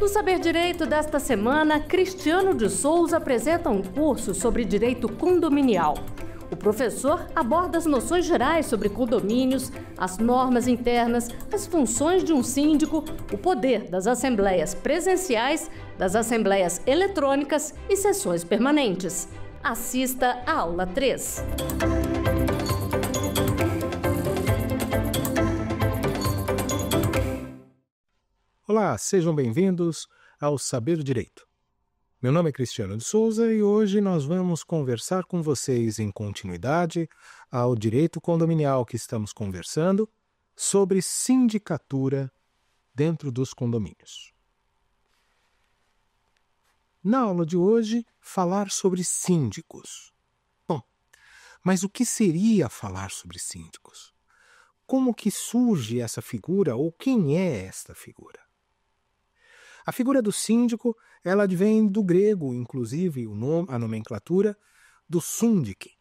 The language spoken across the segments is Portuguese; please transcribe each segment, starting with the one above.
No Saber Direito desta semana, Cristiano de Souza apresenta um curso sobre direito condominial. O professor aborda as noções gerais sobre condomínios, as normas internas, as funções de um síndico, o poder das assembleias presenciais, das assembleias eletrônicas e sessões permanentes. Assista a aula 3. Olá, sejam bem-vindos ao Saber Direito. Meu nome é Cristiano de Souza e hoje nós vamos conversar com vocês em continuidade ao direito condominial que estamos conversando sobre sindicatura dentro dos condomínios. Na aula de hoje, falar sobre síndicos. Bom, mas o que seria falar sobre síndicos? Como que surge essa figura ou quem é esta figura? A figura do síndico, ela advém do grego, inclusive a nomenclatura do súndice,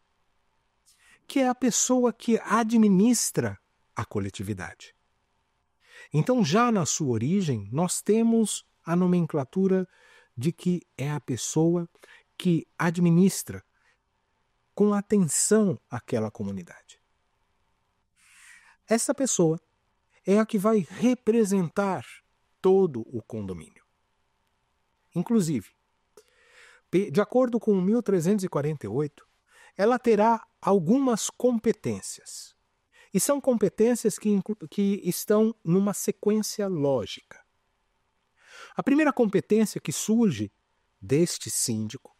que é a pessoa que administra a coletividade. Então, já na sua origem, nós temos a nomenclatura de que é a pessoa que administra com atenção aquela comunidade. Essa pessoa é a que vai representar todo o condomínio. Inclusive, de acordo com 1348, ela terá algumas competências. E são competências que estão numa sequência lógica. A primeira competência que surge deste síndico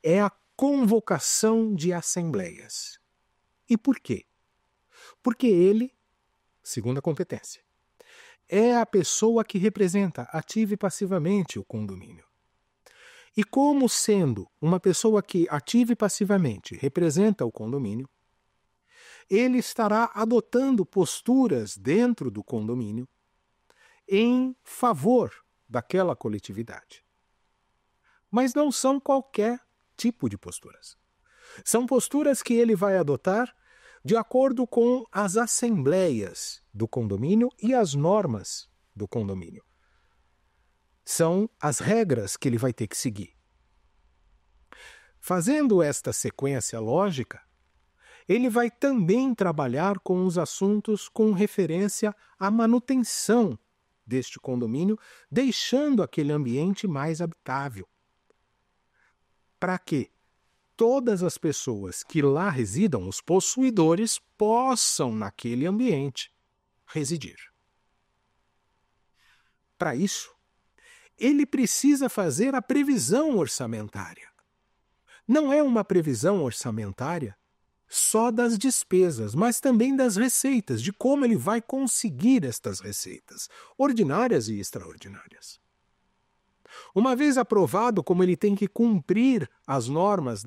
é a convocação de assembleias. E por quê? Porque ele, segunda competência, é a pessoa que representa ativa e passivamente o condomínio. E como sendo uma pessoa que ativa e passivamente representa o condomínio, ele estará adotando posturas dentro do condomínio em favor daquela coletividade. Mas não são qualquer tipo de posturas. São posturas que ele vai adotar de acordo com as assembleias do condomínio e as normas do condomínio. São as regras que ele vai ter que seguir. Fazendo esta sequência lógica, ele vai também trabalhar com os assuntos com referência à manutenção deste condomínio, deixando aquele ambiente mais habitável. Para quê? Todas as pessoas que lá residam, os possuidores, possam naquele ambiente residir. Para isso, ele precisa fazer a previsão orçamentária. Não é uma previsão orçamentária só das despesas, mas também das receitas, de como ele vai conseguir estas receitas, ordinárias e extraordinárias. Uma vez aprovado, como ele tem que cumprir as normas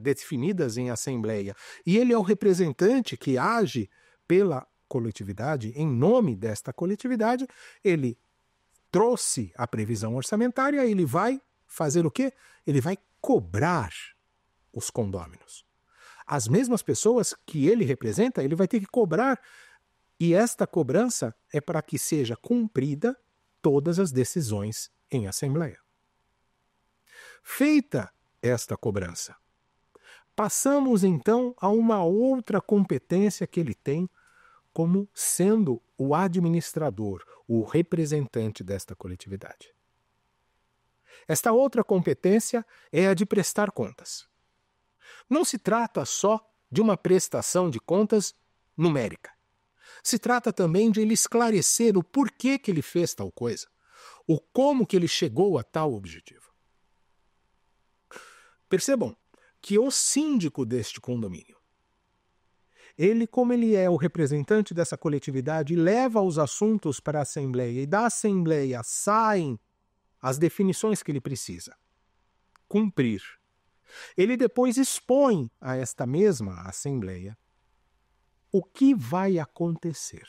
definidas em assembleia, e ele é o representante que age pela coletividade, em nome desta coletividade, ele trouxe a previsão orçamentária, ele vai fazer o quê? Ele vai cobrar os condôminos. As mesmas pessoas que ele representa, ele vai ter que cobrar, e esta cobrança é para que seja cumprida todas as decisões em assembleia. Feita esta cobrança, passamos então a uma outra competência que ele tem como sendo o administrador, o representante desta coletividade. Esta outra competência é a de prestar contas. Não se trata só de uma prestação de contas numérica. Se trata também de ele esclarecer o porquê que ele fez tal coisa, o como que ele chegou a tal objetivo. Percebam que o síndico deste condomínio, ele, como ele é o representante dessa coletividade, leva os assuntos para a assembleia e da assembleia saem as definições que ele precisa cumprir. Ele depois expõe a esta mesma assembleia o que vai acontecer.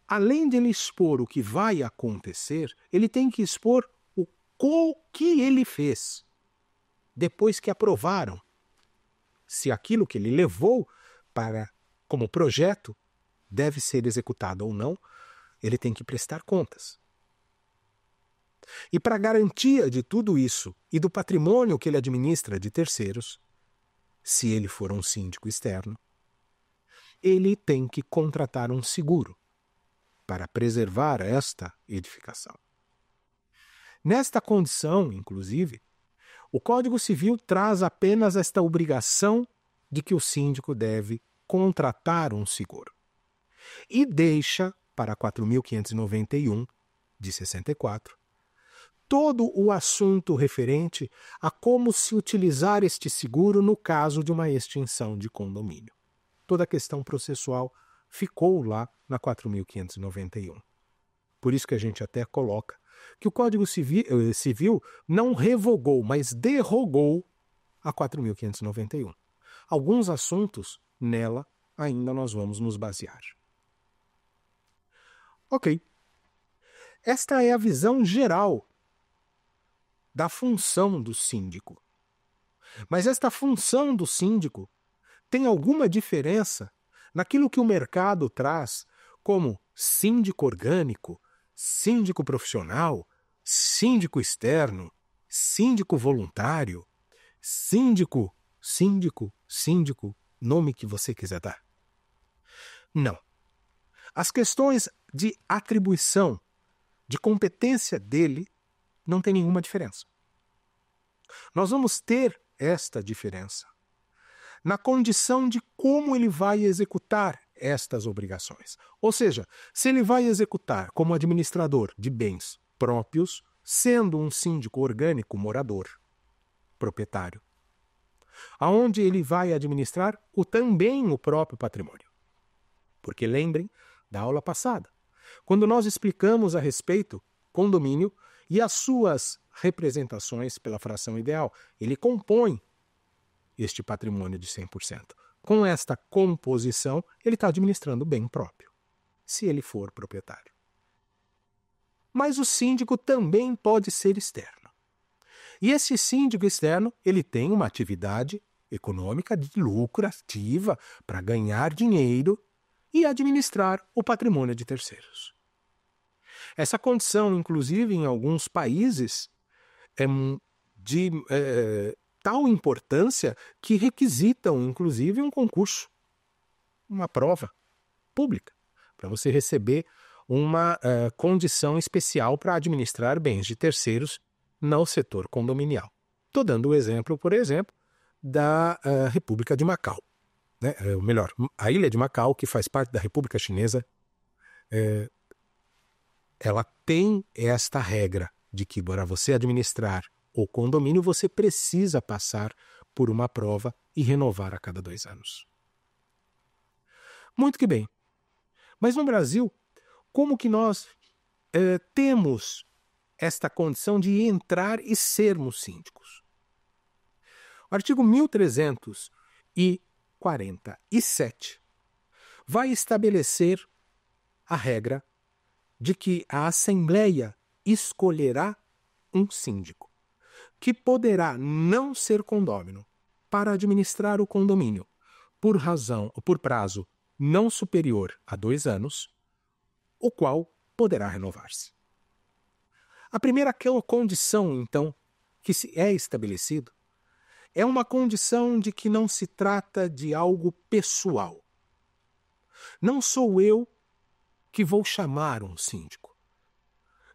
Além de ele expor o que vai acontecer, ele tem que expor o que ele fez depois que aprovaram. Se aquilo que ele levou como projeto deve ser executado ou não, ele tem que prestar contas. E para garantia de tudo isso e do patrimônio que ele administra de terceiros, se ele for um síndico externo, ele tem que contratar um seguro para preservar esta edificação. Nesta condição, inclusive, o Código Civil traz apenas esta obrigação de que o síndico deve contratar um seguro. E deixa, para 4.591, de 64, todo o assunto referente a como se utilizar este seguro no caso de uma extinção de condomínio. Toda a questão processual ficou lá na 4.591. Por isso que a gente até coloca que o Código Civil não revogou, mas derrogou a 4.591. Alguns assuntos nela ainda nós vamos nos basear. Ok. Esta é a visão geral da função do síndico. Mas esta função do síndico tem alguma diferença naquilo que o mercado traz como síndico orgânico, síndico profissional, síndico externo, síndico voluntário, síndico, nome que você quiser dar. Não. As questões de atribuição, de competência dele, não tem nenhuma diferença. Nós vamos ter esta diferença na condição de como ele vai executar estas obrigações. Ou seja, se ele vai executar como administrador de bens próprios, sendo um síndico orgânico morador, proprietário, aonde ele vai administrar também o próprio patrimônio. Porque lembrem da aula passada, quando nós explicamos a respeito condomínio e as suas representações pela fração ideal, ele compõe este patrimônio de 100%. Com esta composição, ele está administrando o bem próprio, se ele for proprietário. Mas o síndico também pode ser externo. E esse síndico externo, ele tem uma atividade econômica de lucrativa para ganhar dinheiro e administrar o patrimônio de terceiros. Essa condição, inclusive, em alguns países, é de tal importância que requisitam, inclusive, um concurso, uma prova pública, para você receber uma condição especial para administrar bens de terceiros no setor condominial. Estou dando o exemplo, por exemplo, da República de Macau. Né? Ou melhor, a ilha de Macau, que faz parte da República Chinesa, ela tem esta regra de que para você administrar o condomínio, você precisa passar por uma prova e renovar a cada 2 anos. Muito que bem. Mas no Brasil, como que nós temos esta condição de entrar e sermos síndicos? O artigo 1347 vai estabelecer a regra de que a Assembleia escolherá um síndico, que poderá não ser condômino para administrar o condomínio por prazo não superior a 2 anos, o qual poderá renovar-se. A primeira condição, então, que é estabelecido é uma condição de que não se trata de algo pessoal. Não sou eu que vou chamar um síndico.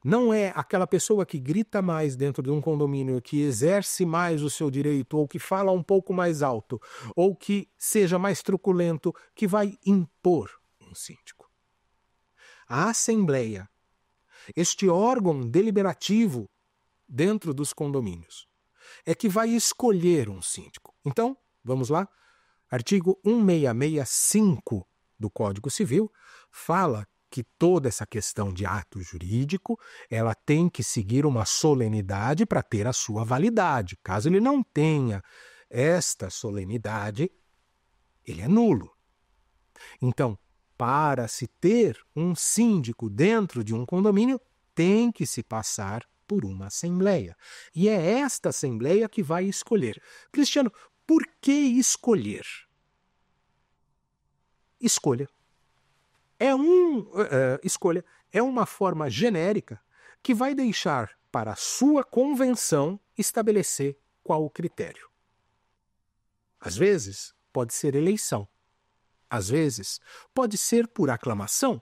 Não é aquela pessoa que grita mais dentro de um condomínio, que exerce mais o seu direito, ou que fala um pouco mais alto, ou que seja mais truculento, que vai impor um síndico. A Assembleia, este órgão deliberativo dentro dos condomínios, é que vai escolher um síndico. Então, vamos lá. Artigo 1665 do Código Civil fala que toda essa questão de ato jurídico, ela tem que seguir uma solenidade para ter a sua validade. Caso ele não tenha esta solenidade, ele é nulo. Então, para se ter um síndico dentro de um condomínio, tem que se passar por uma assembleia. E é esta assembleia que vai escolher. Cristiano, por que escolher? Escolha é uma forma genérica que vai deixar para a sua convenção, estabelecer qual o critério. Às vezes, pode ser eleição. Às vezes, pode ser por aclamação.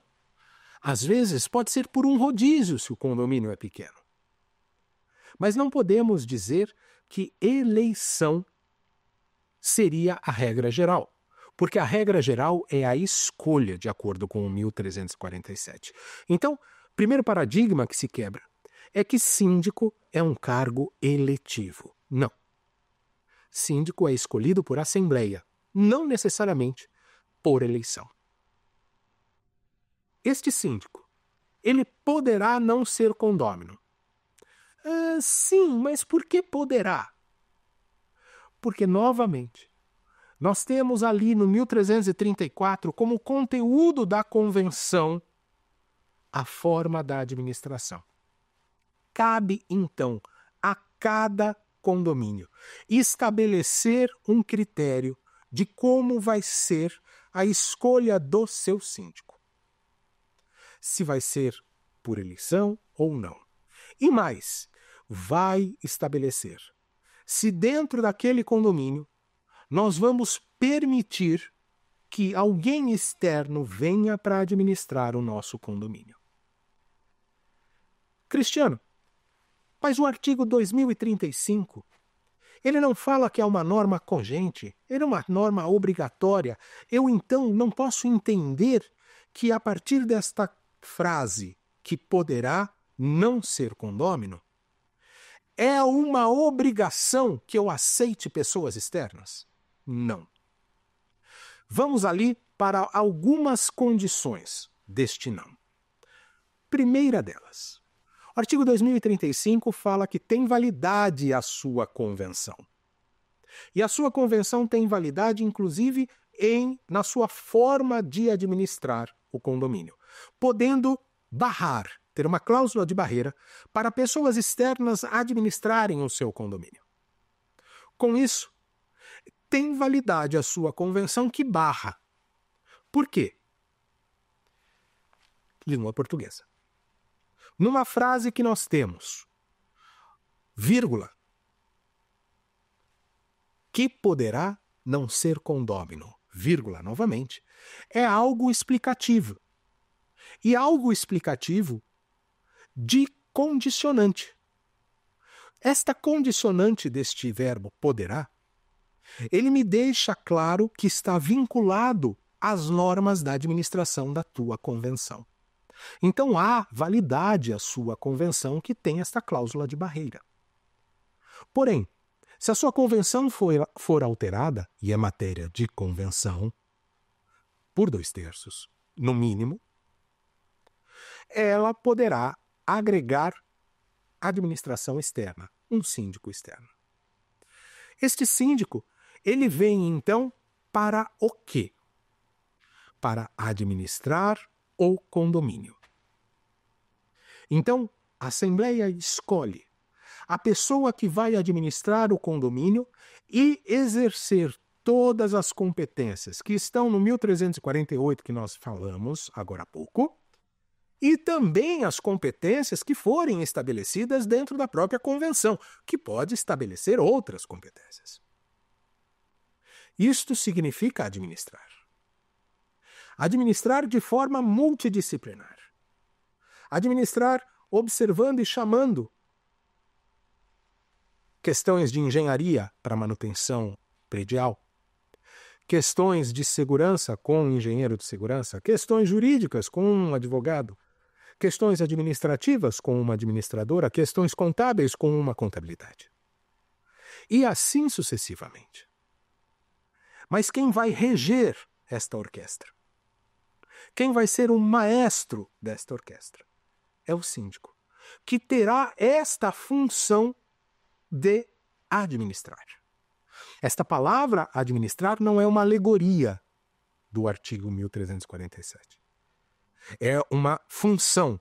Às vezes, pode ser por um rodízio, se o condomínio é pequeno. Mas não podemos dizer que eleição seria a regra geral, porque a regra geral é a escolha, de acordo com o 1347. Então, primeiro paradigma que se quebra é que síndico é um cargo eletivo. Não. Síndico é escolhido por assembleia, não necessariamente por eleição. Este síndico, ele poderá não ser condômino. Sim, mas por que poderá? Porque, novamente, nós temos ali no 1334, como conteúdo da convenção, a forma da administração. Cabe, então, a cada condomínio estabelecer um critério de como vai ser a escolha do seu síndico. Se vai ser por eleição ou não. E mais, vai estabelecer se dentro daquele condomínio nós vamos permitir que alguém externo venha para administrar o nosso condomínio. Cristiano, mas o artigo 2035, ele não fala que é uma norma cogente, ele é uma norma obrigatória. Eu, então, não posso entender que, a partir desta frase, que poderá não ser condômino, é uma obrigação que eu aceite pessoas externas? Não. Vamos ali para algumas condições deste não. Primeira delas, o artigo 2035 fala que tem validade a sua convenção. E a sua convenção tem validade, inclusive, na sua forma de administrar o condomínio, podendo barrar, ter uma cláusula de barreira para pessoas externas administrarem o seu condomínio. Com isso, tem validade a sua convenção que barra. Por quê? Língua portuguesa. Numa frase que nós temos, vírgula, que poderá não ser condômino, vírgula, novamente, é algo explicativo. E algo explicativo de condicionante. Esta condicionante deste verbo poderá, ele me deixa claro que está vinculado às normas da administração da tua convenção. Então há validade à sua convenção que tem esta cláusula de barreira. Porém, se a sua convenção for alterada, e é matéria de convenção, por 2/3, no mínimo, ela poderá agregar administração externa, um síndico externo. Este síndico, ele vem então para o quê? Para administrar o condomínio. Então, a Assembleia escolhe a pessoa que vai administrar o condomínio e exercer todas as competências que estão no 1348 que nós falamos agora há pouco, e também as competências que forem estabelecidas dentro da própria convenção, que pode estabelecer outras competências. Isto significa administrar. Administrar de forma multidisciplinar. Administrar observando e chamando questões de engenharia para manutenção predial, questões de segurança com um engenheiro de segurança, questões jurídicas com um advogado, questões administrativas com uma administradora, questões contábeis com uma contabilidade. E assim sucessivamente. Mas quem vai reger esta orquestra? Quem vai ser o maestro desta orquestra? É o síndico, que terá esta função de administrar. Esta palavra administrar não é uma alegoria do artigo 1347. É uma função,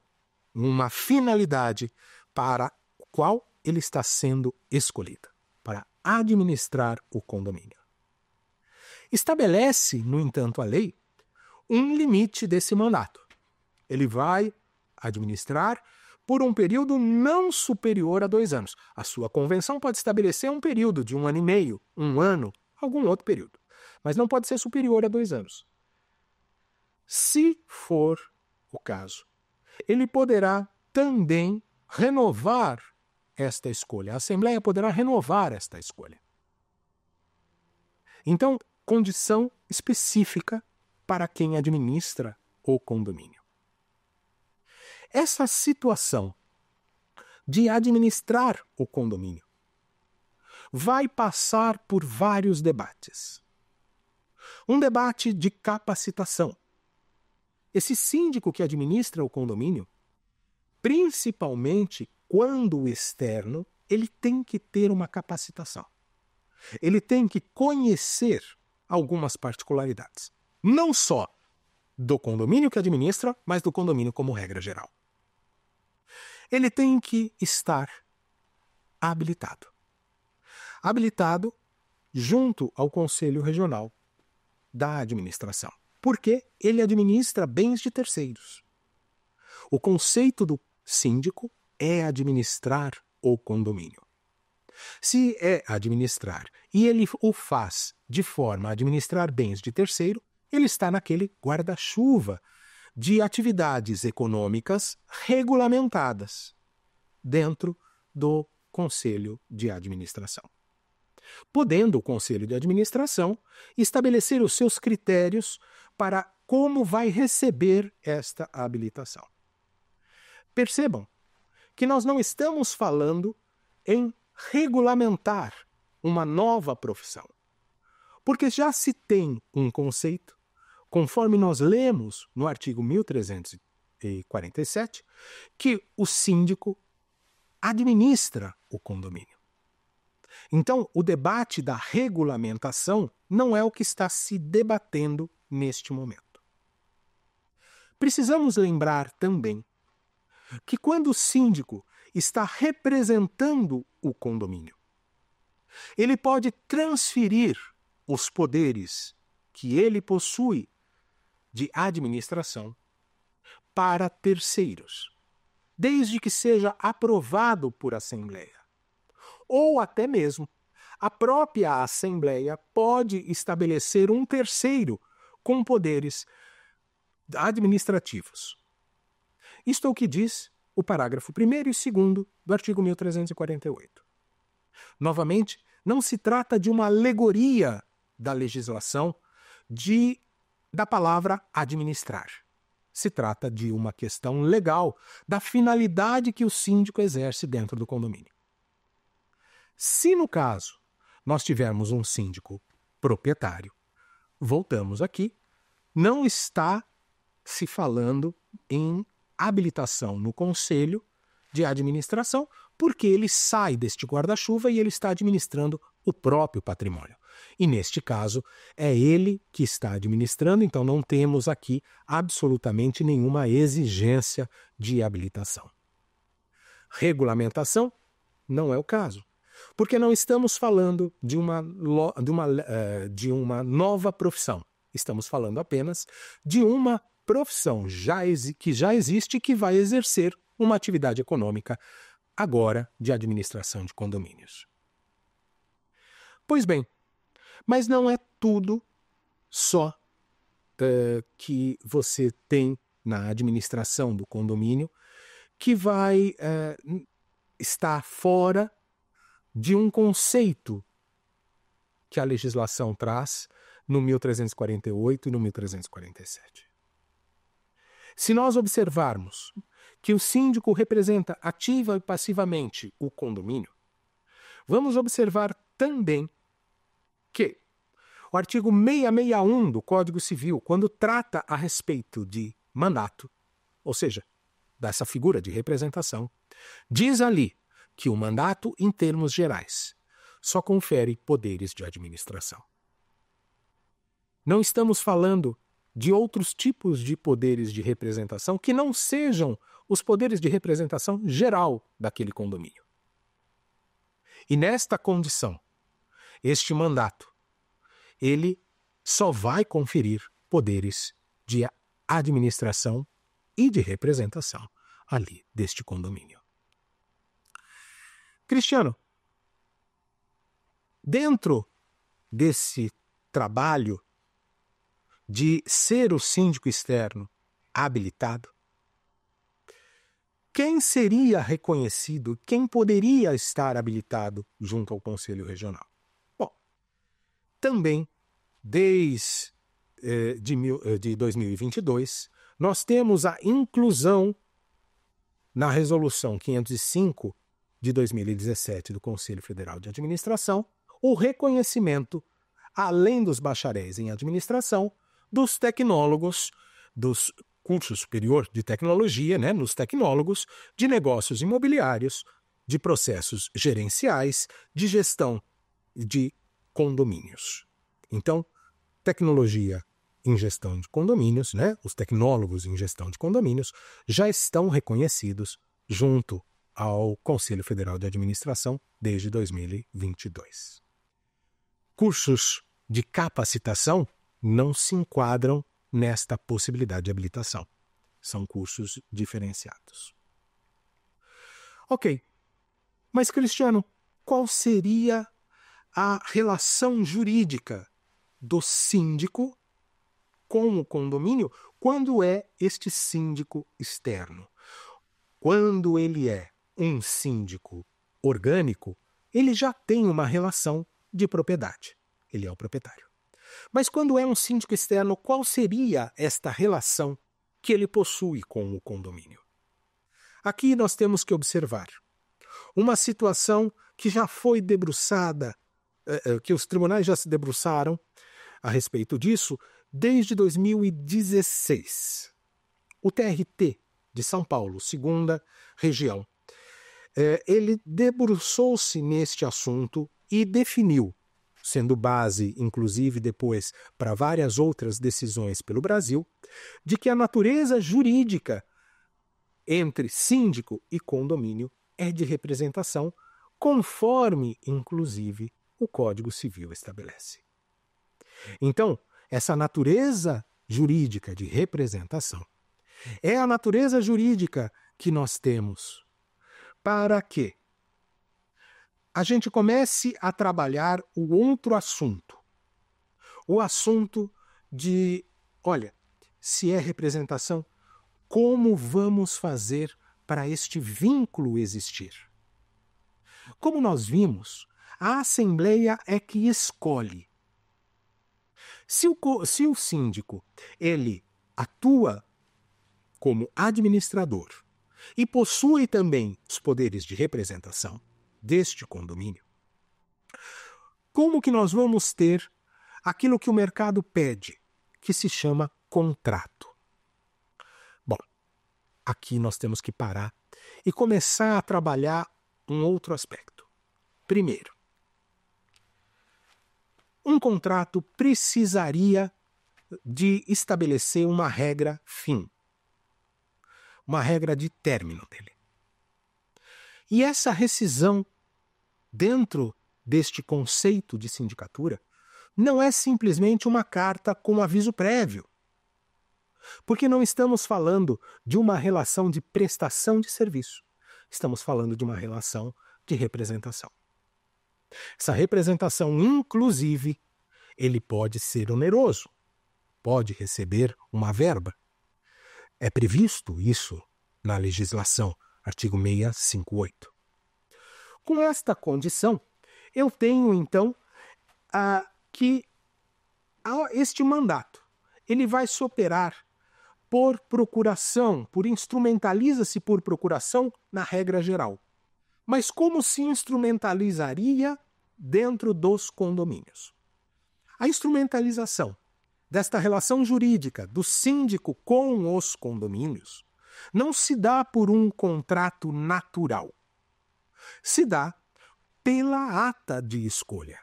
uma finalidade para a qual ele está sendo escolhido, para administrar o condomínio. Estabelece, no entanto, a lei um limite desse mandato. Ele vai administrar por um período não superior a 2 anos. A sua convenção pode estabelecer um período de 1 ano e meio, 1 ano, algum outro período, mas não pode ser superior a 2 anos. Se for o caso, ele poderá também renovar esta escolha. A Assembleia poderá renovar esta escolha. Então, condição específica para quem administra o condomínio. Essa situação de administrar o condomínio vai passar por vários debates. Um debate de capacitação. Esse síndico que administra o condomínio, principalmente quando externo, ele tem que ter uma capacitação. Ele tem que conhecer algumas particularidades. Não só do condomínio que administra, mas do condomínio como regra geral. Ele tem que estar habilitado. Habilitado junto ao Conselho Regional da Administração. Porque ele administra bens de terceiros. O conceito do síndico é administrar o condomínio. Se é administrar e ele o faz de forma a administrar bens de terceiro, ele está naquele guarda-chuva de atividades econômicas regulamentadas dentro do Conselho de Administração. Podendo o Conselho de Administração estabelecer os seus critérios para como vai receber esta habilitação. Percebam que nós não estamos falando em regulamentar uma nova profissão, porque já se tem um conceito, conforme nós lemos no artigo 1347, que o síndico administra o condomínio. Então, o debate da regulamentação não é o que está se debatendo neste momento. Precisamos lembrar também que quando o síndico está representando o condomínio, ele pode transferir os poderes que ele possui de administração para terceiros, desde que seja aprovado por assembleia. Ou até mesmo a própria assembleia pode estabelecer um terceiro com poderes administrativos. Isto é o que diz o parágrafo 1º e 2º do artigo 1348. Novamente, não se trata de uma alegoria da legislação da palavra administrar. Se trata de uma questão legal da finalidade que o síndico exerce dentro do condomínio. Se, no caso, nós tivermos um síndico proprietário, voltamos aqui, não está se falando em habilitação no Conselho de Administração, porque ele sai deste guarda-chuva e ele está administrando o próprio patrimônio. E, neste caso, é ele que está administrando, então não temos aqui absolutamente nenhuma exigência de habilitação. Regulamentação não é o caso, porque não estamos falando de uma nova profissão. Estamos falando apenas de uma profissão que já existe e que vai exercer uma atividade econômica agora de administração de condomínios. Pois bem, mas não é tudo só que você tem na administração do condomínio que vai estar fora de um conceito que a legislação traz no 1348 e no 1347. Se nós observarmos que o síndico representa ativa e passivamente o condomínio, vamos observar também que o artigo 661 do Código Civil, quando trata a respeito de mandato, ou seja, dessa figura de representação, diz ali que o mandato, em termos gerais, só confere poderes de administração. Não estamos falando de outros tipos de poderes de representação que não sejam os poderes de representação geral daquele condomínio. E nesta condição, este mandato, ele só vai conferir poderes de administração e de representação ali deste condomínio. Cristiano, dentro desse trabalho de ser o síndico externo habilitado, quem seria reconhecido, quem poderia estar habilitado junto ao Conselho Regional? Bom, também desde de 2022, nós temos a inclusão na Resolução 505 de 2017 do Conselho Federal de Administração, o reconhecimento, além dos bacharéis em administração, dos tecnólogos, dos curso superior de tecnologia, nos tecnólogos de negócios imobiliários, de processos gerenciais, de gestão de condomínios. Então, tecnologia em gestão de condomínios, os tecnólogos em gestão de condomínios já estão reconhecidos junto ao Conselho Federal de Administração desde 2022. Cursos de capacitação não se enquadram nesta possibilidade de habilitação. São cursos diferenciados. Ok, mas Cristiano, qual seria a relação jurídica do síndico com o condomínio quando é este síndico externo? Quando ele é um síndico orgânico, ele já tem uma relação de propriedade. Ele é o proprietário. Mas quando é um síndico externo, qual seria esta relação que ele possui com o condomínio? Aqui nós temos que observar uma situação que já foi debruçada, que os tribunais já se debruçaram a respeito disso desde 2016. O TRT de São Paulo, segunda região, ele debruçou-se neste assunto e definiu, sendo base, inclusive, depois para várias outras decisões pelo Brasil, de que a natureza jurídica entre síndico e condomínio é de representação, conforme, inclusive, o Código Civil estabelece. Então, essa natureza jurídica de representação é a natureza jurídica que nós temos para que a gente comece a trabalhar o outro assunto. O assunto de, olha, se é representação, como vamos fazer para este vínculo existir? Como nós vimos, a Assembleia é que escolhe. Se o síndico ele atua como administrador e possui também os poderes de representação deste condomínio, como que nós vamos ter aquilo que o mercado pede, que se chama contrato? Bom, aqui nós temos que parar e começar a trabalhar um outro aspecto. Primeiro, um contrato precisaria de estabelecer uma regra fim, uma regra de término dele. E essa rescisão, dentro deste conceito de sindicatura, não é simplesmente uma carta com aviso prévio, porque não estamos falando de uma relação de prestação de serviço, estamos falando de uma relação de representação. Essa representação, inclusive, ele pode ser oneroso, pode receber uma verba. É previsto isso na legislação, artigo 658. Com esta condição, eu tenho, então, que este mandato ele vai se operar por procuração, instrumentaliza-se por procuração na regra geral. Mas como se instrumentalizaria dentro dos condomínios? A instrumentalização desta relação jurídica do síndico com os condomínios não se dá por um contrato natural. Se dá pela ata de escolha.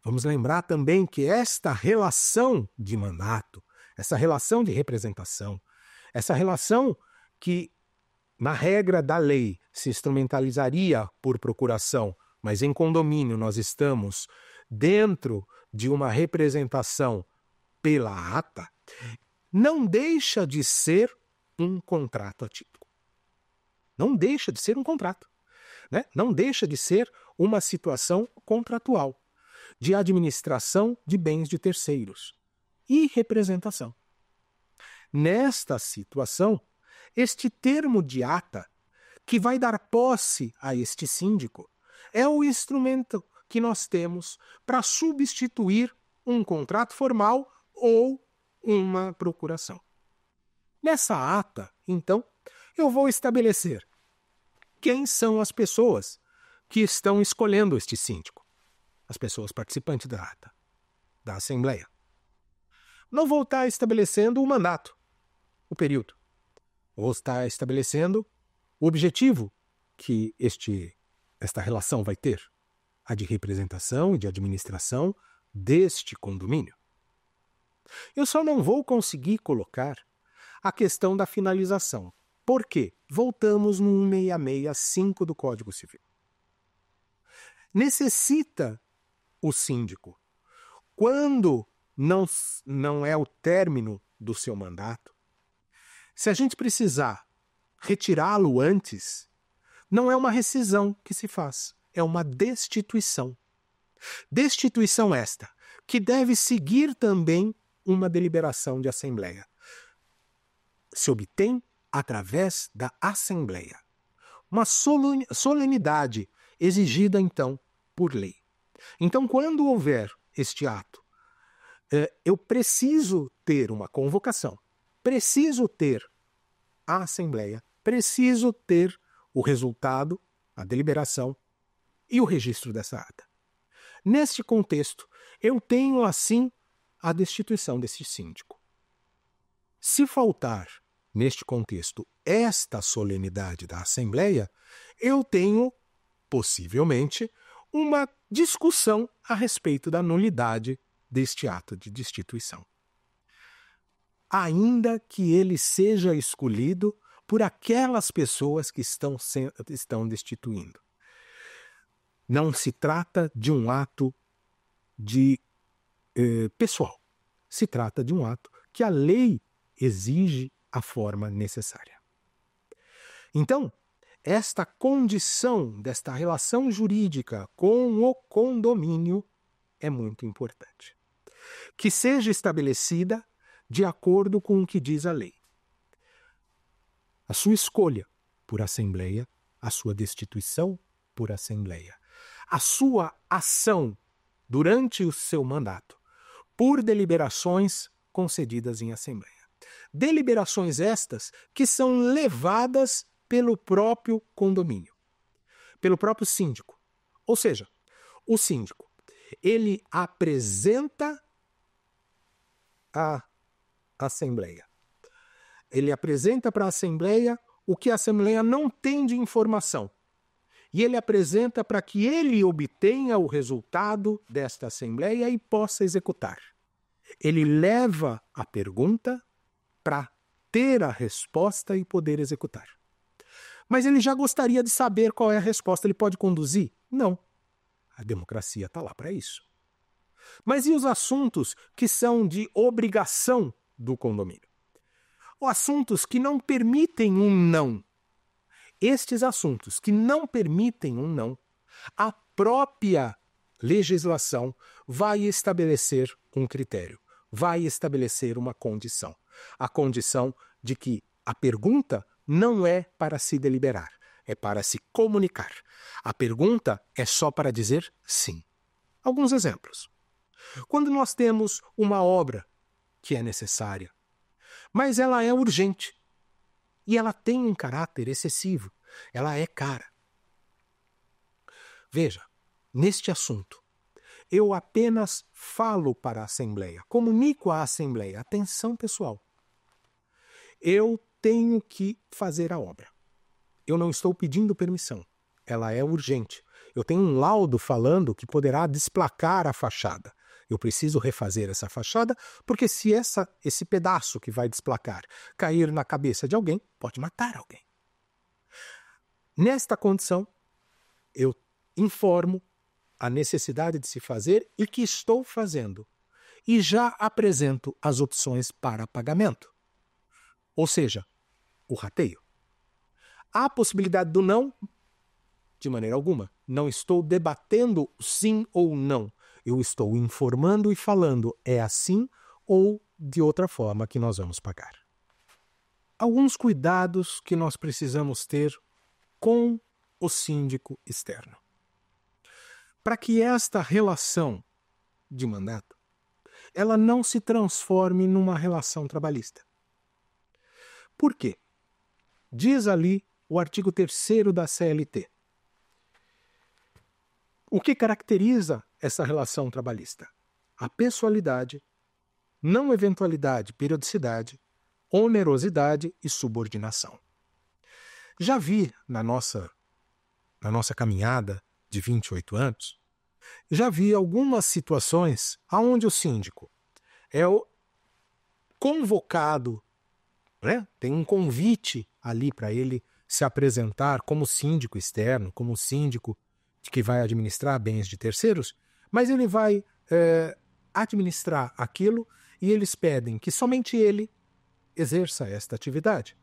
Vamos lembrar também que esta relação de mandato, essa relação de representação, essa relação que, na regra da lei, se instrumentalizaria por procuração, mas em condomínio nós estamos dentro de uma representação pela ata, não deixa de ser um contrato atípico. Não deixa de ser um contrato, né? Não deixa de ser uma situação contratual de administração de bens de terceiros e representação. Nesta situação, este termo de ata, que vai dar posse a este síndico, é o instrumento que nós temos para substituir um contrato formal ou uma procuração. Nessa ata, então, eu vou estabelecer quem são as pessoas que estão escolhendo este síndico, as pessoas participantes da ata, da Assembleia. Não vou estar estabelecendo o mandato, o período. Vou estar estabelecendo o objetivo que esta relação vai ter, a de representação e de administração deste condomínio. Eu só não vou conseguir colocar a questão da finalização. Por quê? Voltamos no 1665 do Código Civil. Necessita o síndico, quando não é o término do seu mandato, se a gente precisar retirá-lo antes, não é uma rescisão que se faz, é uma destituição. Destituição esta, que deve seguir também uma deliberação de assembleia. Se obtém através da assembleia. Uma solenidade exigida, então, por lei. Então, quando houver este ato, eu preciso ter uma convocação, preciso ter a assembleia, preciso ter o resultado, a deliberação e o registro dessa ata. Neste contexto, eu tenho, assim, a destituição desse síndico. Se faltar, neste contexto, esta solenidade da Assembleia, eu tenho, possivelmente, uma discussão a respeito da nulidade deste ato de destituição. Ainda que ele seja escolhido por aquelas pessoas que estão destituindo. Não se trata de um ato pessoal. Se trata de um ato que a lei exige a forma necessária. Então, esta condição desta relação jurídica com o condomínio é muito importante. Que seja estabelecida de acordo com o que diz a lei. A sua escolha por assembleia, a sua destituição por assembleia, a sua ação durante o seu mandato por deliberações concedidas em assembleia. Deliberações estas que são levadas pelo próprio condomínio, pelo próprio síndico. Ou seja, o síndico, ele apresenta a assembleia. Ele apresenta para a assembleia o que a assembleia não tem de informação. E ele apresenta para que ele obtenha o resultado desta assembleia e possa executar. Ele leva a pergunta para ter a resposta e poder executar. Mas ele já gostaria de saber qual é a resposta. Ele pode conduzir? Não. A democracia está lá para isso. Mas e os assuntos que são de obrigação do condomínio? Ou assuntos que não permitem um não. Estes assuntos que não permitem um não, a própria legislação vai estabelecer um critério, vai estabelecer uma condição. A condição de que a pergunta não é para se deliberar, é para se comunicar. A pergunta é só para dizer sim. Alguns exemplos. Quando nós temos uma obra que é necessária, mas ela é urgente, e ela tem um caráter excessivo, ela é cara. Veja, neste assunto, eu apenas falo para a Assembleia, comunico à Assembleia, atenção pessoal, eu tenho que fazer a obra. Eu não estou pedindo permissão, ela é urgente. Eu tenho um laudo falando que poderá desplacar a fachada. Eu preciso refazer essa fachada, porque se esse pedaço que vai desplacar cair na cabeça de alguém, pode matar alguém. Nesta condição, eu informo a necessidade de se fazer e que estou fazendo. E já apresento as opções para pagamento. Ou seja, o rateio. Há possibilidade do não? De maneira alguma. Não estou debatendo sim ou não. Eu estou informando e falando é assim ou de outra forma que nós vamos pagar. Alguns cuidados que nós precisamos ter com o síndico externo. Para que esta relação de mandato ela não se transforme numa relação trabalhista. Por quê? Diz ali o artigo 3º da CLT. O que caracteriza essa relação trabalhista? A pessoalidade, não eventualidade, periodicidade, onerosidade e subordinação. Já vi na nossa caminhada de 28 anos, já vi algumas situações onde o síndico é convocado, né? Tem um convite ali para ele se apresentar como síndico externo, como síndico que vai administrar bens de terceiros, mas ele vai administrar aquilo e eles pedem que somente ele exerça esta atividade,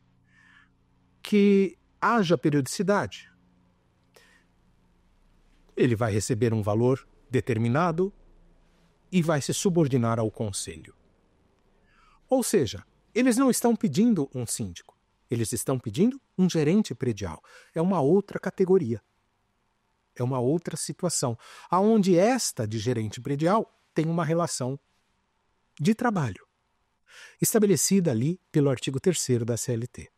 que haja periodicidade. Ele vai receber um valor determinado e vai se subordinar ao conselho. Ou seja, eles não estão pedindo um síndico, eles estão pedindo um gerente predial. É uma outra categoria. É uma outra situação, onde esta de gerente predial tem uma relação de trabalho, estabelecida ali pelo artigo 3º da CLT.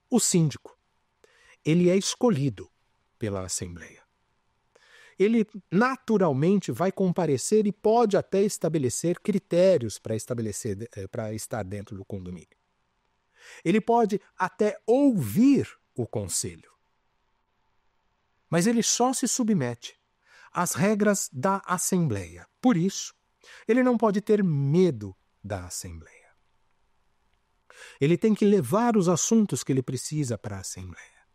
O síndico, ele é escolhido pela Assembleia. Ele naturalmente vai comparecer e pode até estabelecer critérios para estar dentro do condomínio. Ele pode até ouvir o conselho. Mas ele só se submete às regras da Assembleia. Por isso, ele não pode ter medo da Assembleia. Ele tem que levar os assuntos que ele precisa para a Assembleia,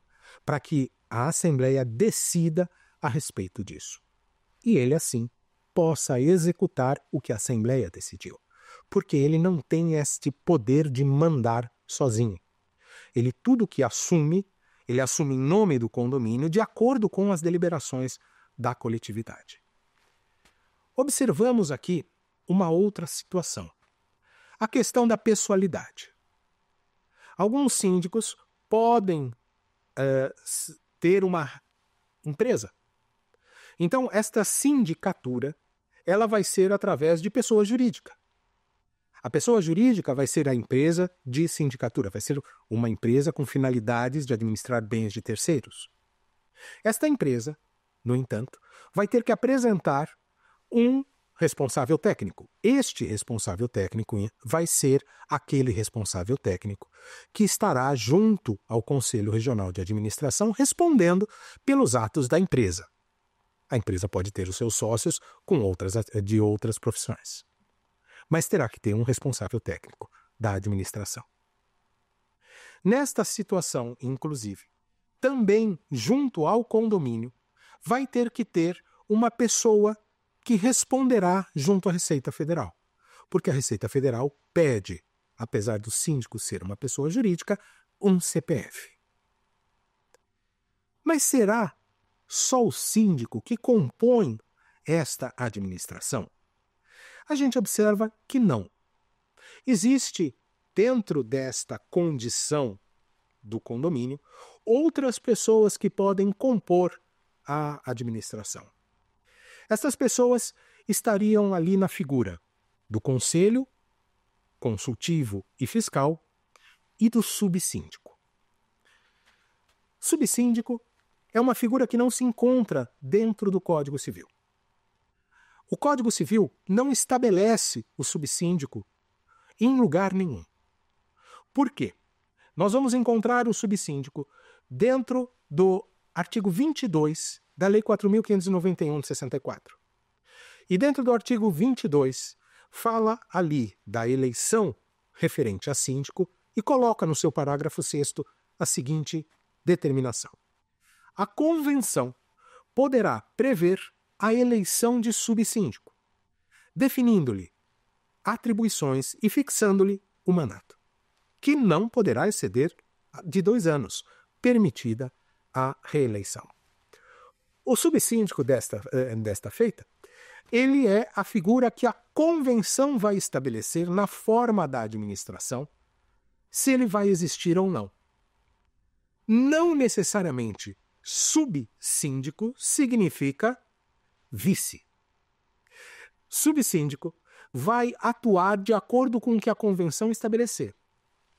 para que a Assembleia decida a respeito disso. E ele, assim, possa executar o que a Assembleia decidiu. Porque ele não tem este poder de mandar sozinho. Ele tudo que assume, ele assume em nome do condomínio de acordo com as deliberações da coletividade. Observamos aqui uma outra situação. A questão da pessoalidade. Alguns síndicos podem ter uma empresa. Então, esta sindicatura, ela vai ser através de pessoa jurídica. A pessoa jurídica vai ser a empresa de sindicatura, vai ser uma empresa com finalidades de administrar bens de terceiros. Esta empresa, no entanto, vai ter que apresentar um responsável técnico. Este responsável técnico vai ser aquele responsável técnico que estará junto ao Conselho Regional de Administração respondendo pelos atos da empresa. A empresa pode ter os seus sócios de outras profissões, mas terá que ter um responsável técnico da administração. Nesta situação, inclusive, também junto ao condomínio, vai ter que ter uma pessoa que responderá junto à Receita Federal, porque a Receita Federal pede, apesar do síndico ser uma pessoa jurídica, um CPF. Mas será só o síndico que compõe esta administração? A gente observa que não. Existe, dentro desta condição do condomínio, outras pessoas que podem compor a administração. Essas pessoas estariam ali na figura do conselho consultivo e fiscal e do subsíndico. Subsíndico é uma figura que não se encontra dentro do Código Civil. O Código Civil não estabelece o subsíndico em lugar nenhum. Por quê? Nós vamos encontrar o subsíndico dentro do artigo 22 da Lei 4.591 de 64. E dentro do artigo 22, fala ali da eleição referente a síndico e coloca no seu parágrafo 6º a seguinte determinação. A convenção poderá prever a eleição de subsíndico, definindo-lhe atribuições e fixando-lhe o mandato, que não poderá exceder de 2 anos, permitida a reeleição. O subsíndico desta feita, ele é a figura que a convenção vai estabelecer na forma da administração, se ele vai existir ou não. Não necessariamente subsíndico significa vice. Subsíndico vai atuar de acordo com o que a convenção estabelecer.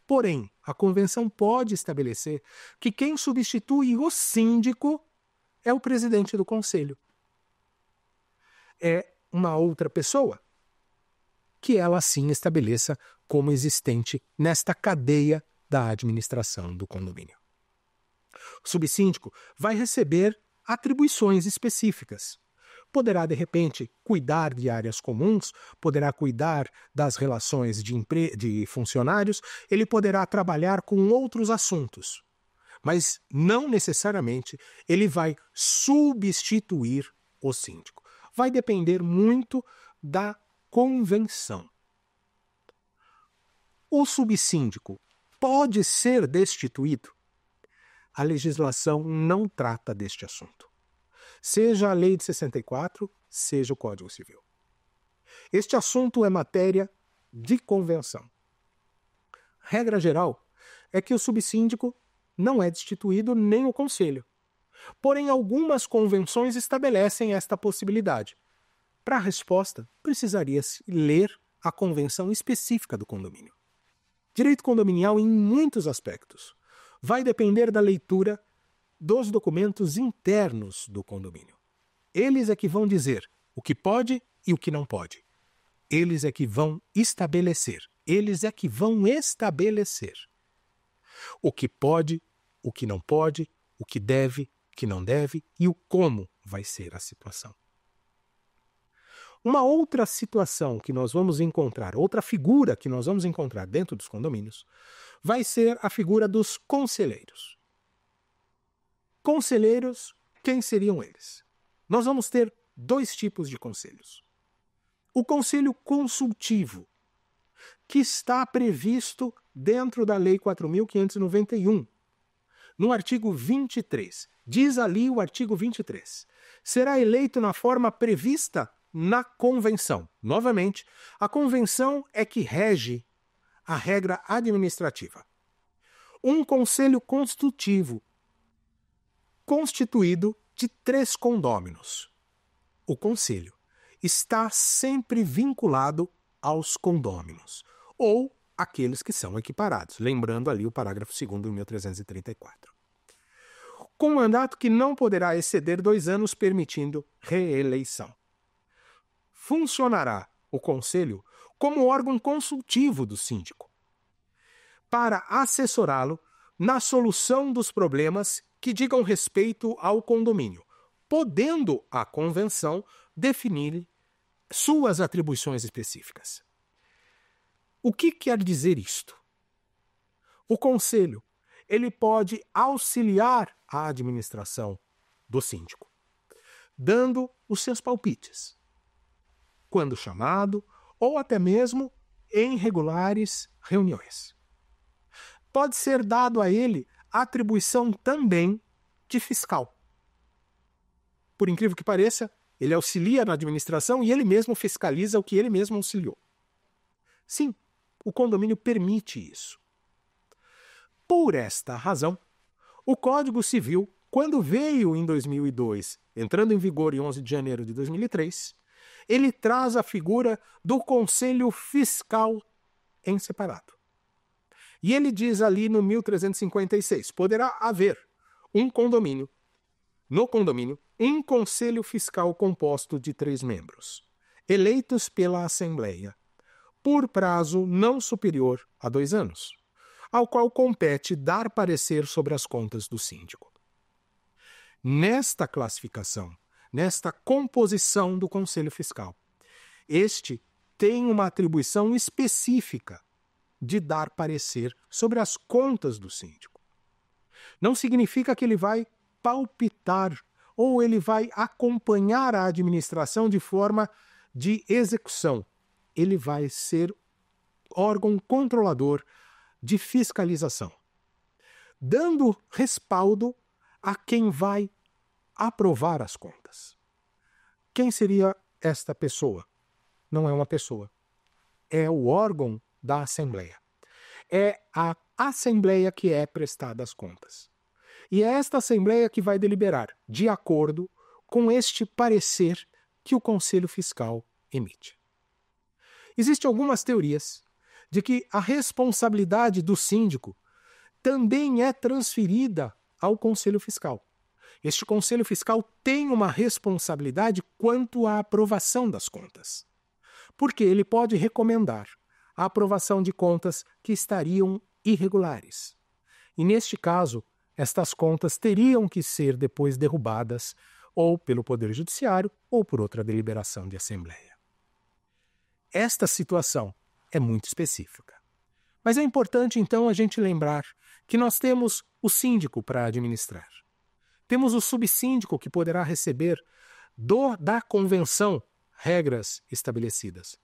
Porém, a convenção pode estabelecer que quem substitui o síndico é o presidente do conselho. É uma outra pessoa que ela sim estabeleça como existente nesta cadeia da administração do condomínio. O subsíndico vai receber atribuições específicas. Poderá, de repente, cuidar de áreas comuns, poderá cuidar das relações de funcionários, ele poderá trabalhar com outros assuntos. Mas não necessariamente ele vai substituir o síndico. Vai depender muito da convenção. O subsíndico pode ser destituído? A legislação não trata deste assunto. Seja a Lei de 64, seja o Código Civil. Este assunto é matéria de convenção. Regra geral é que o subsíndico não é destituído nem o conselho. Porém, algumas convenções estabelecem esta possibilidade. Para a resposta, precisaria-se ler a convenção específica do condomínio. Direito condominial, em muitos aspectos, vai depender da leitura dos documentos internos do condomínio. Eles é que vão dizer o que pode e o que não pode. Eles é que vão estabelecer. Eles é que vão estabelecer o que pode, o que não pode, o que deve, o que não deve e o como vai ser a situação. Uma outra situação que nós vamos encontrar, outra figura que nós vamos encontrar dentro dos condomínios, vai ser a figura dos conselheiros. Conselheiros, quem seriam eles? Nós vamos ter 2 tipos de conselhos. O conselho consultivo, que está previsto dentro da Lei 4.591, no artigo 23. Diz ali o artigo 23. Será eleito na forma prevista na convenção. Novamente, a convenção é que rege a regra administrativa. Um conselho consultivo, constituído de 3 condôminos. O conselho está sempre vinculado aos condôminos, ou aqueles que são equiparados, lembrando ali o parágrafo 2º de 1334. Com mandato que não poderá exceder 2 anos, permitindo reeleição. Funcionará o conselho como órgão consultivo do síndico, para assessorá-lo na solução dos problemas que digam respeito ao condomínio, podendo a convenção definir suas atribuições específicas. O que quer dizer isto? O conselho, ele pode auxiliar a administração do síndico, dando os seus palpites, quando chamado, ou até mesmo em regulares reuniões. Pode ser dado a ele atribuição também de fiscal. Por incrível que pareça, ele auxilia na administração e ele mesmo fiscaliza o que ele mesmo auxiliou. Sim, o condomínio permite isso. Por esta razão, o Código Civil, quando veio em 2002, entrando em vigor em 11 de janeiro de 2003, ele traz a figura do Conselho Fiscal em separado. E ele diz ali no 1356, poderá haver um condomínio, no condomínio, um Conselho Fiscal composto de 3 membros, eleitos pela Assembleia, por prazo não superior a 2 anos, ao qual compete dar parecer sobre as contas do síndico. Nesta classificação, nesta composição do Conselho Fiscal, este tem uma atribuição específica de dar parecer sobre as contas do síndico. Não significa que ele vai palpitar ou ele vai acompanhar a administração de forma de execução. Ele vai ser órgão controlador de fiscalização. dando respaldo a quem vai aprovar as contas. Quem seria esta pessoa? Não é uma pessoa. É o órgão da Assembleia. É a Assembleia que é prestada as contas. E é esta Assembleia que vai deliberar de acordo com este parecer que o Conselho Fiscal emite. Existem algumas teorias de que a responsabilidade do síndico também é transferida ao Conselho Fiscal. Este Conselho Fiscal tem uma responsabilidade quanto à aprovação das contas, porque ele pode recomendar a aprovação de contas que estariam irregulares. E neste caso, estas contas teriam que ser depois derrubadas ou pelo Poder Judiciário ou por outra deliberação de Assembleia. Esta situação é muito específica. Mas é importante, então, a gente lembrar que nós temos o síndico para administrar. Temos o subsíndico que poderá receber da convenção regras estabelecidas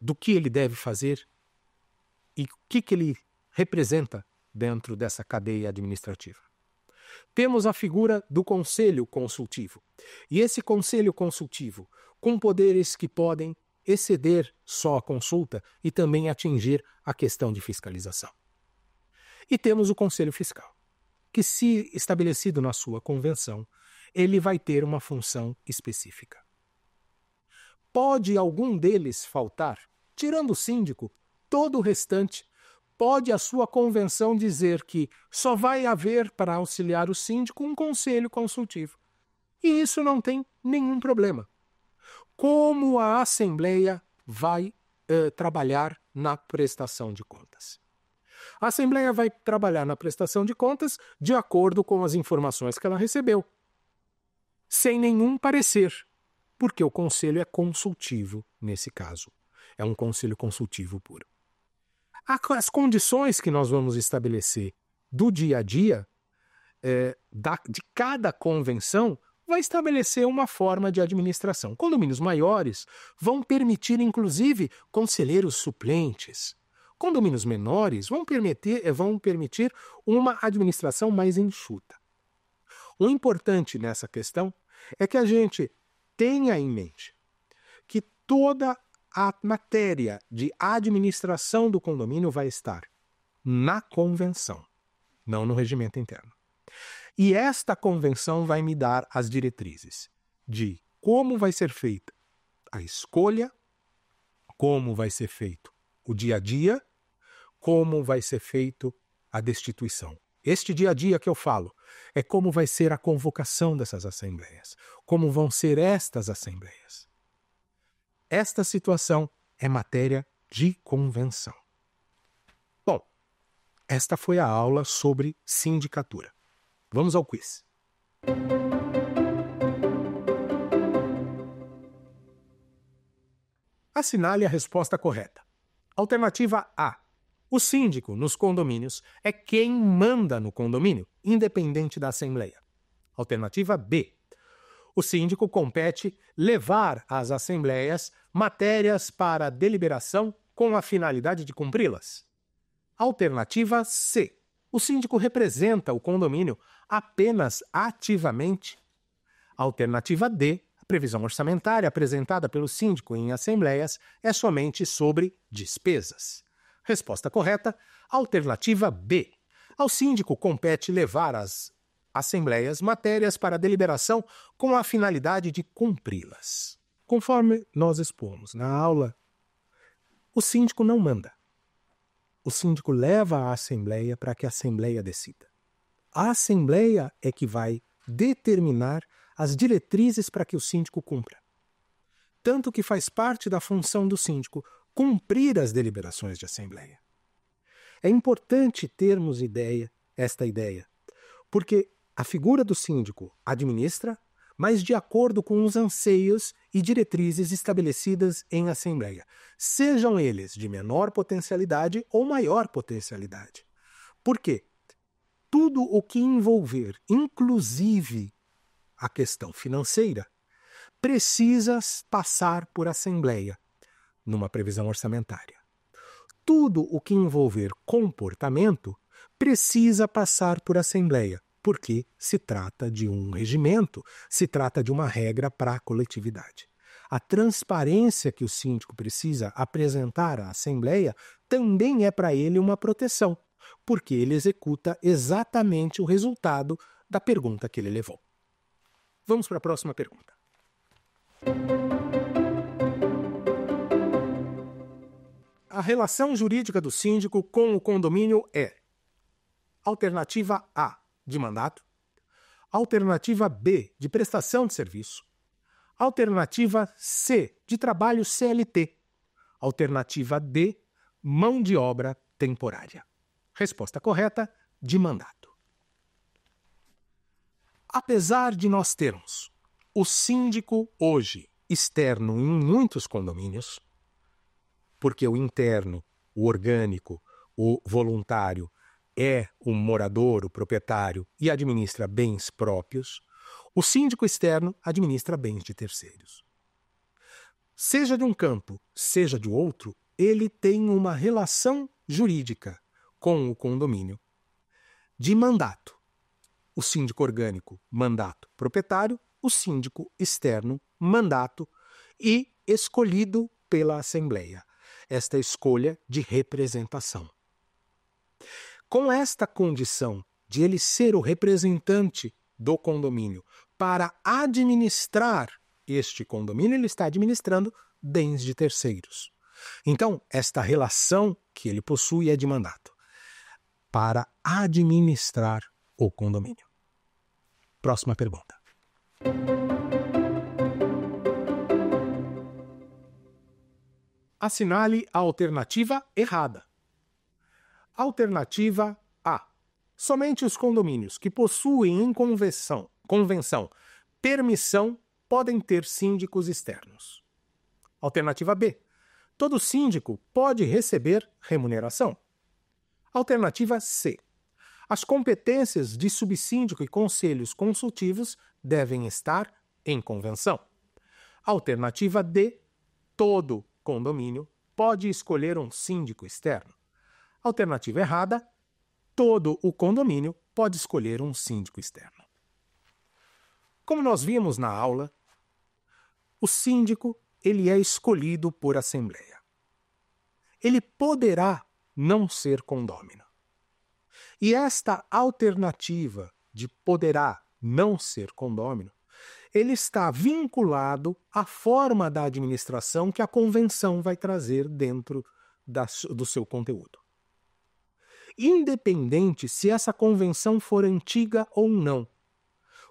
do que ele deve fazer e o que ele representa dentro dessa cadeia administrativa. Temos a figura do conselho consultivo. E esse conselho consultivo, com poderes que podem exceder só a consulta e também atingir a questão de fiscalização. E temos o Conselho Fiscal, que, se estabelecido na sua convenção, ele vai ter uma função específica. Pode algum deles faltar? Tirando o síndico, todo o restante, pode a sua convenção dizer que só vai haver para auxiliar o síndico um conselho consultivo. E isso não tem nenhum problema. Como a Assembleia vai trabalhar na prestação de contas? A Assembleia vai trabalhar na prestação de contas de acordo com as informações que ela recebeu, sem nenhum parecer, porque o conselho é consultivo nesse caso. É um conselho consultivo puro. As condições que nós vamos estabelecer do dia a dia de cada convenção vai estabelecer uma forma de administração. Condomínios maiores vão permitir, inclusive, conselheiros suplentes. Condomínios menores vão permitir uma administração mais enxuta. O importante nessa questão é que a gente tenha em mente que toda a matéria de administração do condomínio vai estar na convenção, não no regimento interno. E esta convenção vai me dar as diretrizes de como vai ser feita a escolha, como vai ser feito o dia a dia, como vai ser feito a destituição. Este dia a dia que eu falo é como vai ser a convocação dessas assembleias, como vão ser estas assembleias. Esta situação é matéria de convenção. Bom, esta foi a aula sobre sindicatura. Vamos ao quiz. Assinale a resposta correta. Alternativa A. O síndico nos condomínios é quem manda no condomínio, independente da assembleia. Alternativa B. O síndico compete levar às assembleias matérias para deliberação com a finalidade de cumpri-las. Alternativa C. O síndico representa o condomínio apenas ativamente. Alternativa D. A previsão orçamentária apresentada pelo síndico em assembleias é somente sobre despesas. Resposta correta, alternativa B. Ao síndico compete levar às assembleias matérias para deliberação com a finalidade de cumpri-las. Conforme nós expomos na aula, o síndico não manda. O síndico leva à assembleia para que a assembleia decida. A assembleia é que vai determinar as diretrizes para que o síndico cumpra. Tanto que faz parte da função do síndico cumprir as deliberações de assembleia. É importante termos esta ideia, porque a figura do síndico administra, mas de acordo com os anseios e diretrizes estabelecidas em assembleia, sejam eles de menor potencialidade ou maior potencialidade. Por quê? Tudo o que envolver, inclusive a questão financeira, precisa passar por assembleia, numa previsão orçamentária. Tudo o que envolver comportamento precisa passar por assembleia, porque se trata de um regimento, se trata de uma regra para a coletividade. A transparência que o síndico precisa apresentar à assembleia também é para ele uma proteção, porque ele executa exatamente o resultado da pergunta que ele levou. Vamos para a próxima pergunta. A relação jurídica do síndico com o condomínio é: alternativa A, de mandato; alternativa B, de prestação de serviço; alternativa C, de trabalho CLT; alternativa D, mão de obra temporária. Resposta correta, de mandato. Apesar de nós termos o síndico hoje externo em muitos condomínios, porque o interno, o orgânico, o voluntário é o morador, o proprietário e administra bens próprios, o síndico externo administra bens de terceiros. Seja de um campo, seja de outro, ele tem uma relação jurídica com o condomínio de mandato. O síndico orgânico, mandato proprietário; o síndico externo, mandato e escolhido pela Assembleia. Esta escolha de representação. Com esta condição de ele ser o representante do condomínio para administrar este condomínio, ele está administrando bens de terceiros. Então, esta relação que ele possui é de mandato para administrar o condomínio. Próxima pergunta. Assinale a alternativa errada. Alternativa A. Somente os condomínios que possuem em convenção, permissão podem ter síndicos externos. Alternativa B. Todo síndico pode receber remuneração. Alternativa C. As competências de subsíndico e conselhos consultivos devem estar em convenção. Alternativa D. Todo condomínio pode escolher um síndico externo. Alternativa errada: todo o condomínio pode escolher um síndico externo. Como nós vimos na aula, o síndico ele é escolhido por assembleia. Ele poderá não ser condômino. E esta alternativa de poderá não ser condômino, ele está vinculado à forma da administração que a convenção vai trazer dentro do seu conteúdo. Independente se essa convenção for antiga ou não,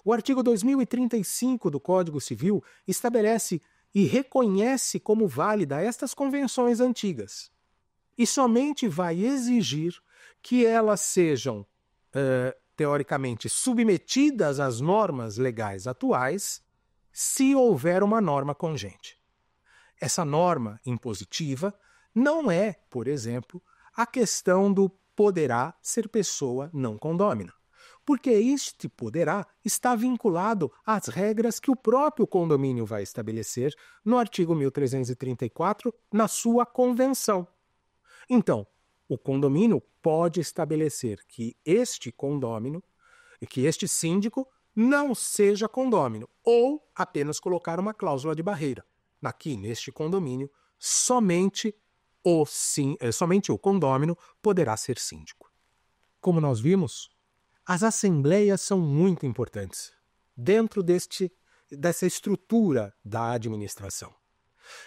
o artigo 2035 do Código Civil estabelece e reconhece como válida estas convenções antigas e somente vai exigir que elas sejam, teoricamente, submetidas às normas legais atuais se houver uma norma congente. Essa norma impositiva não é, por exemplo, a questão do poderá ser pessoa não condômina, porque este poderá está vinculado às regras que o próprio condomínio vai estabelecer no artigo 1334, na sua convenção. Então, o condomínio pode estabelecer que este condômino, que este síndico não seja condômino, ou apenas colocar uma cláusula de barreira. Aqui, neste condomínio, somente o condômino poderá ser síndico. Como nós vimos, as assembleias são muito importantes dentro dessa estrutura da administração.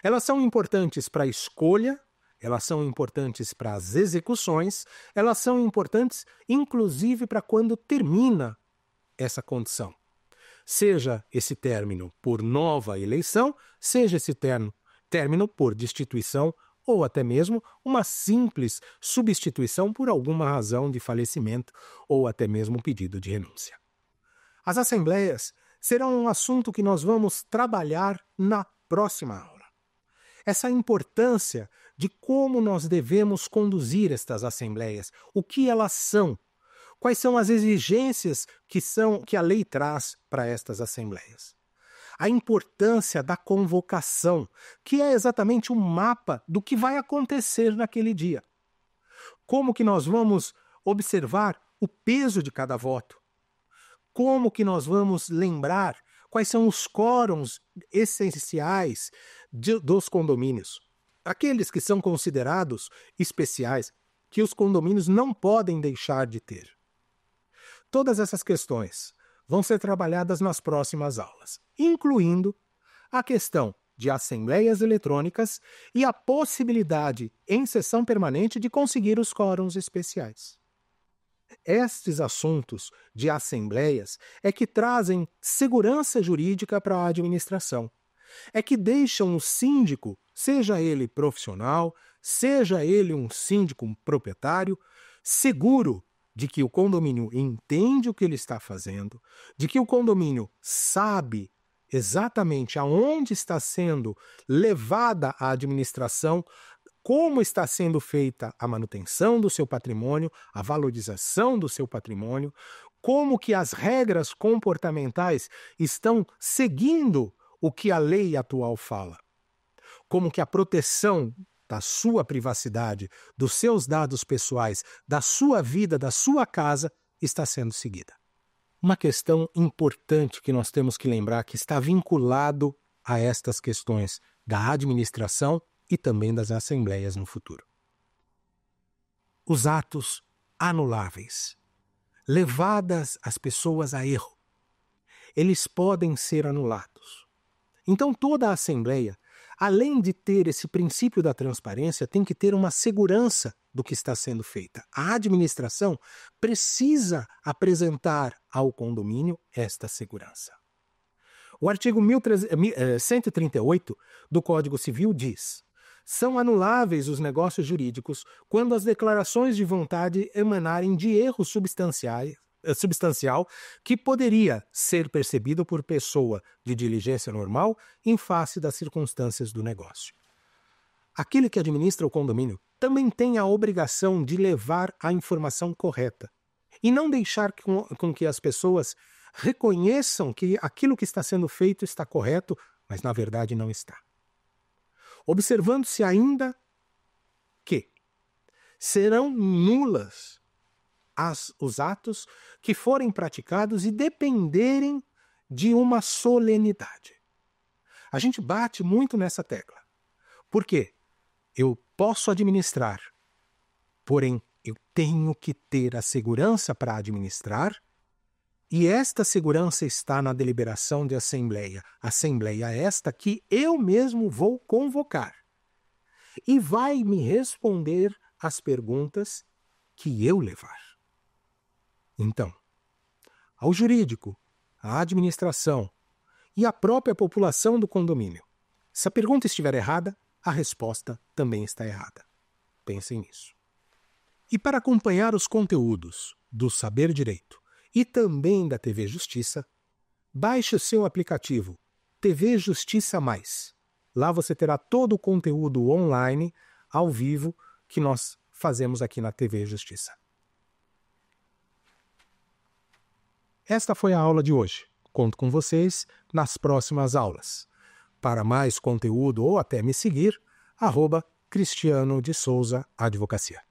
Elas são importantes para a escolha, elas são importantes para as execuções, elas são importantes inclusive para quando termina essa condição. Seja esse término por nova eleição, seja esse término por destituição ou até mesmo uma simples substituição por alguma razão de falecimento ou até mesmo pedido de renúncia. As assembleias serão um assunto que nós vamos trabalhar na próxima aula. Essa importância de como nós devemos conduzir estas assembleias, o que elas são, quais são as exigências que a lei traz para estas assembleias. A importância da convocação, que é exatamente um mapa do que vai acontecer naquele dia. Como que nós vamos observar o peso de cada voto. Como que nós vamos lembrar quais são os quórums essenciais dos condomínios? Aqueles que são considerados especiais, que os condomínios não podem deixar de ter. Todas essas questões vão ser trabalhadas nas próximas aulas, incluindo a questão de assembleias eletrônicas e a possibilidade, em sessão permanente, de conseguir os quórums especiais. Estes assuntos de assembleias é que trazem segurança jurídica para a administração. É que deixam o síndico, seja ele profissional, seja ele um síndico proprietário, seguro de que o condomínio entende o que ele está fazendo, de que o condomínio sabe exatamente aonde está sendo levada a administração, como está sendo feita a manutenção do seu patrimônio, a valorização do seu patrimônio, como que as regras comportamentais estão seguindo o que a lei atual fala, como que a proteção da sua privacidade, dos seus dados pessoais, da sua vida, da sua casa, está sendo seguida. Uma questão importante que nós temos que lembrar que está vinculado a estas questões da administração e também das assembleias no futuro. Os atos anuláveis, levadas as pessoas a erro, eles podem ser anulados. Então toda a assembleia, além de ter esse princípio da transparência, tem que ter uma segurança do que está sendo feita. A administração precisa apresentar ao condomínio esta segurança. O artigo 138 do Código Civil diz: são anuláveis os negócios jurídicos quando as declarações de vontade emanarem de erro substancial que poderia ser percebido por pessoa de diligência normal em face das circunstâncias do negócio. Aquele que administra o condomínio também tem a obrigação de levar a informação correta e não deixar com que as pessoas reconheçam que aquilo que está sendo feito está correto, mas na verdade não está. Observando-se ainda que serão nulas os atos que forem praticados e dependerem de uma solenidade. A gente bate muito nessa tecla. Por quê? Eu posso administrar, porém eu tenho que ter a segurança para administrar, e esta segurança está na deliberação de assembleia. Assembleia esta que eu mesmo vou convocar e vai me responder as perguntas que eu levar. Então, ao jurídico, à administração e à própria população do condomínio, se a pergunta estiver errada, a resposta também está errada. Pensem nisso. E para acompanhar os conteúdos do Saber Direito e também da TV Justiça, baixe o seu aplicativo TV Justiça Mais. Lá você terá todo o conteúdo online, ao vivo, que nós fazemos aqui na TV Justiça. Esta foi a aula de hoje. Conto com vocês nas próximas aulas. Para mais conteúdo ou até me seguir, @Cristiano de Souza Advocacia.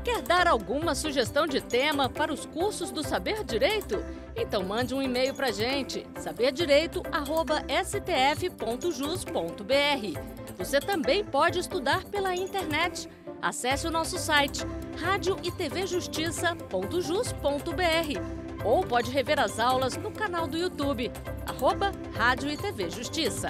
Quer dar alguma sugestão de tema para os cursos do Saber Direito? Então mande um e-mail para a gente, saberdireito@stf.jus.br. Você também pode estudar pela internet. Acesse o nosso site radioetvjustiça.jus.br ou pode rever as aulas no canal do YouTube, @Rádio e TV Justiça.